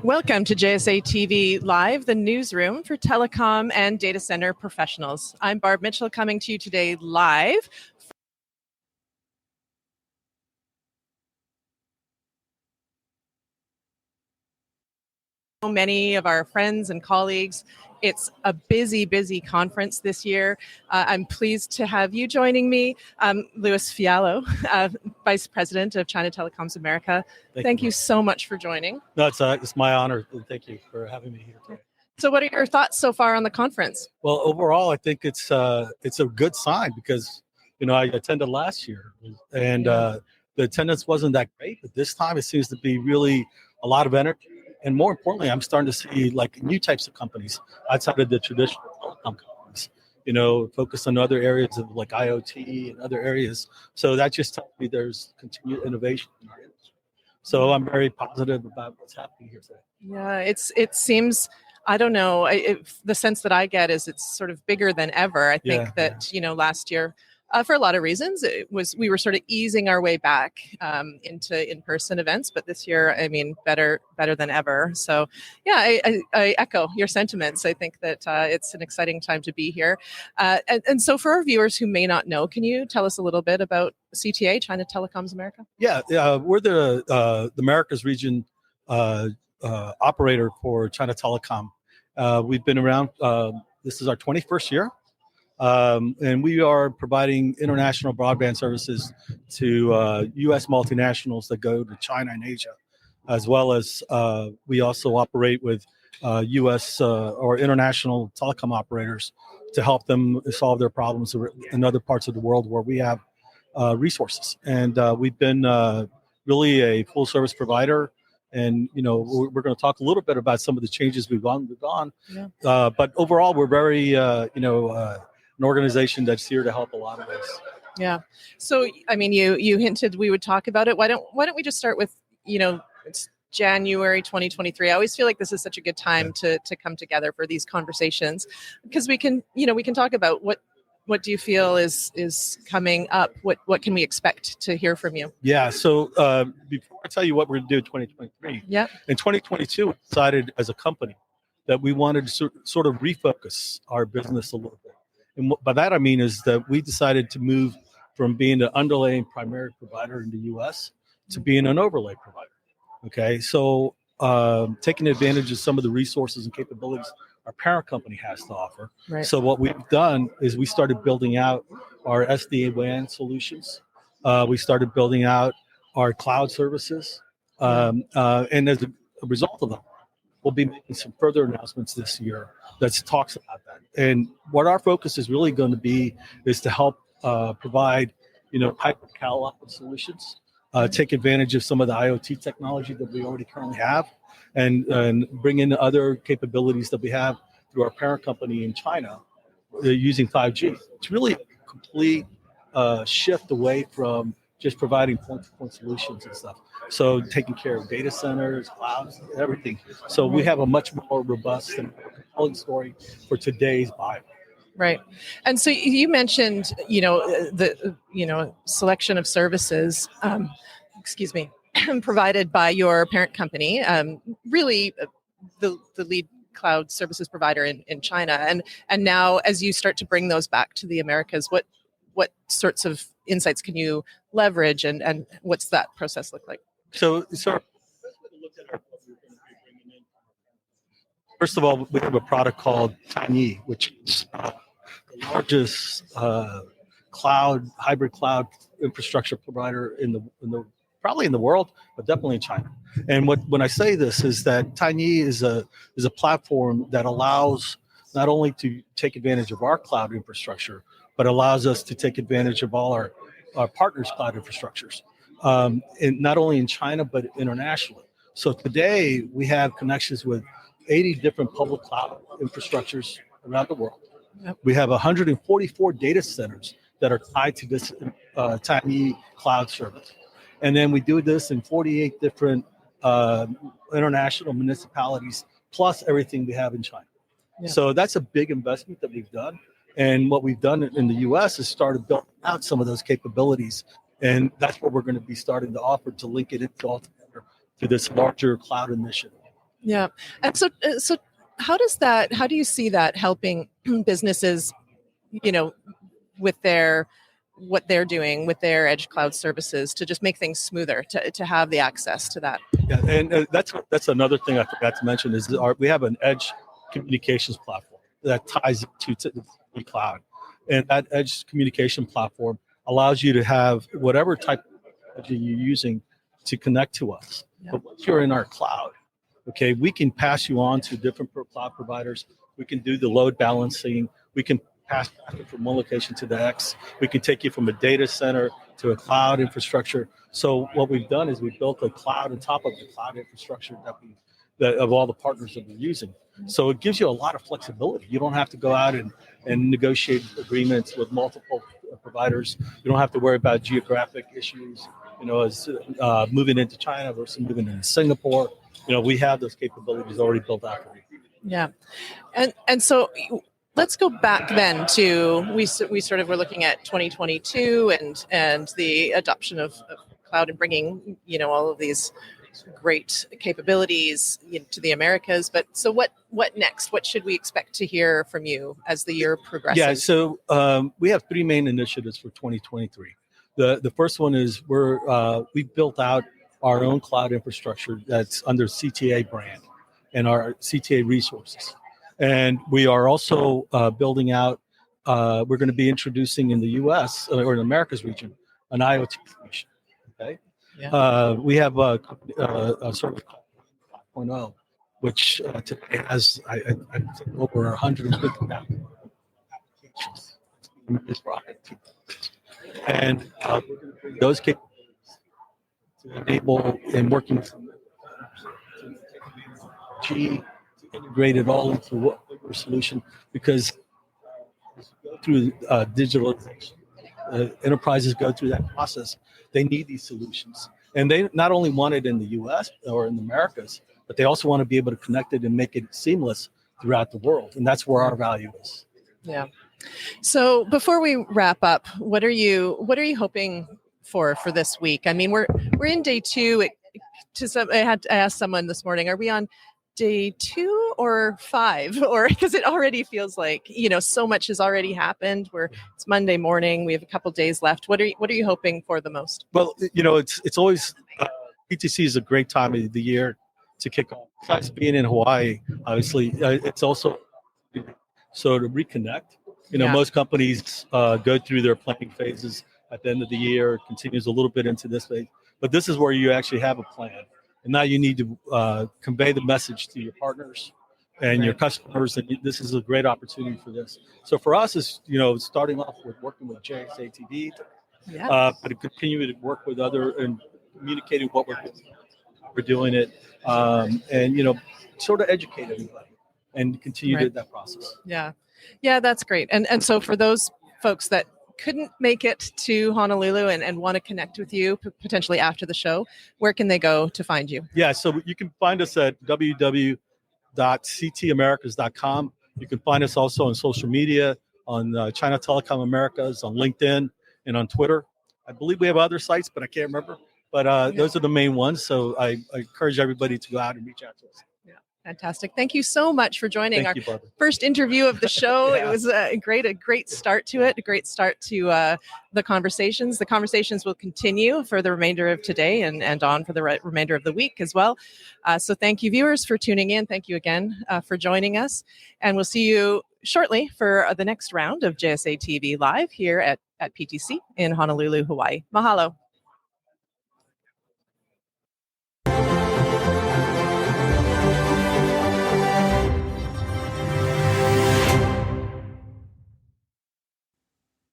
Welcome to JSA TV Live, the newsroom for telecom and data center professionals. I'm Barb Mitchell, coming to you today live. So many of our friends and colleagues. It's a busy conference this year. I'm pleased to have you joining me, Louis Fiallo, Vice President of China Telecoms America. Thank you so much for joining. No, it's my honor. Thank you for having me here today. So what are your thoughts so far on the conference? Well, overall, I think it's a good sign because, I attended last year and the attendance wasn't that great, but this time it seems to be really a lot of energy. And more importantly, I'm starting to see like new types of companies outside of the traditional telecom companies, focused on other areas of like IoT and other areas. So that just tells me there's continued innovation in our industry. So I'm very positive about what's happening here today. Yeah, it seems, I don't know, the sense that I get is it's sort of bigger than ever. I think that, last year, for a lot of reasons, we were sort of easing our way back into in-person events, but this year, I mean, better than ever. So, yeah, I echo your sentiments. I think that it's an exciting time to be here. And so, for our viewers who may not know, can you tell us a little bit about CTA, China Telecoms America? Yeah, we're the Americas region operator for China Telecom. We've been around. This is our 21st year. And we are providing international broadband services to U.S. multinationals that go to China and Asia, as well as we also operate with U.S. Or international telecom operators to help them solve their problems in other parts of the world where we have resources. And we've been really a full service provider. And, we're going to talk a little bit about some of the changes we've gone. Yeah. But overall, we're very, an organization that's here to help a lot of us. Yeah. So, I mean, you hinted we would talk about it. Why don't we just start with, it's January 2023. I always feel like this is such a good time to come together for these conversations because we can talk about what do you feel is coming up? What can we expect to hear from you? Yeah. So before I tell you what we're going to do in 2023, in 2022, we decided as a company that we wanted to sort of refocus our business a little bit. And by that I mean is that we decided to move from being the underlying primary provider in the U.S. to being an overlay provider. Okay, so taking advantage of some of the resources and capabilities our parent company has to offer. Right. So what we've done is we started building out our SD-WAN solutions. We started building out our cloud services, and as a result of that, we'll be making some further announcements this year that talks about that. And what our focus is really going to be is to help provide, hybrid cloud solutions, take advantage of some of the IoT technology that we already currently have, and bring in other capabilities that we have through our parent company in China using 5G. It's really a complete shift away from just providing point-to-point solutions and stuff. So taking care of data centers, clouds, everything. So we have a much more robust and compelling story for today's buyer. Right. And so you mentioned, the selection of services, provided by your parent company, really the lead cloud services provider in China. And now as you start to bring those back to the Americas, what sorts of insights can you leverage and what's that process look like? So first of all, we have a product called Tiny, which is the largest hybrid cloud infrastructure provider in the probably in the world, but definitely in China. And when I say this is that Tiny is a platform that allows not only to take advantage of our cloud infrastructure, but allows us to take advantage of all our partners' cloud infrastructures, and not only in China, but internationally. So today we have connections with 80 different public cloud infrastructures around the world. Yep. We have 144 data centers that are tied to this Tiny cloud service. And then we do this in 48 different international municipalities, plus everything we have in China. Yeah. So that's a big investment that we've done. And what we've done in the U.S. is started building out some of those capabilities. And that's what we're going to be starting to offer to link it all together to this larger cloud initiative. Yeah. And so how do you see that helping businesses, with what they're doing with their edge cloud services to just make things smoother, to have the access to that? Yeah, and that's another thing I forgot to mention is we have an edge communications platform that ties to the cloud, and that edge communication platform allows you to have whatever type of technology you're using to connect to us. Yeah. But once you're in our cloud, okay, we can pass you on to different cloud providers. We can do the load balancing. We can pass traffic from one location to the next. We can take you from a data center to a cloud infrastructure. So what we've done is we've built a cloud on top of the cloud infrastructure of all the partners that we're using. So it gives you a lot of flexibility. You don't have to go out and negotiate agreements with multiple providers. You don't have to worry about geographic issues, as moving into China versus moving into Singapore. We have those capabilities already built out for you. Yeah. And so let's go back then to, we sort of were looking at 2022 and the adoption of cloud and bringing, all of these great capabilities to the Americas. But so what next? What should we expect to hear from you as the year progresses? Yeah, so we have three main initiatives for 2023. The first one is we've built out our own cloud infrastructure that's under CTA brand and our CTA resources. And we are also building out, we're going to be introducing in the US or in America's region, an IoT solution. Okay. Yeah. We have a service called 5.0, which today has over 150,000 applications. And we're going to bring those capabilities to enable and working to integrate it all into a solution, because through digitalization, enterprises go through that process. They need these solutions, and they not only want it in the U.S. or in the Americas, but they also want to be able to connect it and make it seamless throughout the world, and that's where our value is. Yeah. So before we wrap up, what are you hoping for this week? I mean, we're in day 2. I asked someone this morning, are we on day 2 or 5? Or because it already feels like so much has already happened. It's Monday morning. We have a couple days left. What are you hoping for the most? Well, it's always PTC is a great time of the year to kick off. Besides being in Hawaii, obviously, it's also so to reconnect. Most companies go through their planning phases at the end of the year. It continues a little bit into this phase, but this is where you actually have a plan. And now you need to convey the message to your partners and your customers. And this is a great opportunity for this. So for us, is starting off with working with JSA TV, but to continue to work with other and communicating what we're doing it, and sort of educate everybody and continue that process. Yeah, that's great. And so for those folks that couldn't make it to Honolulu and want to connect with you potentially after the show, where can they go to find you? Yeah, so you can find us at www.ctamericas.com. You can find us also on social media, on China Telecom Americas, on LinkedIn, and on Twitter. I believe we have other sites, but I can't remember. But those are the main ones. So I encourage everybody to go out and reach out to us. Fantastic. Thank you so much for joining our first interview of the show. It was a great start to it, a great start to the conversations. The conversations will continue for the remainder of today and on for the remainder of the week as well. So thank you, viewers, for tuning in. Thank you again for joining us. And we'll see you shortly for the next round of JSA TV Live here at PTC in Honolulu, Hawaii. Mahalo.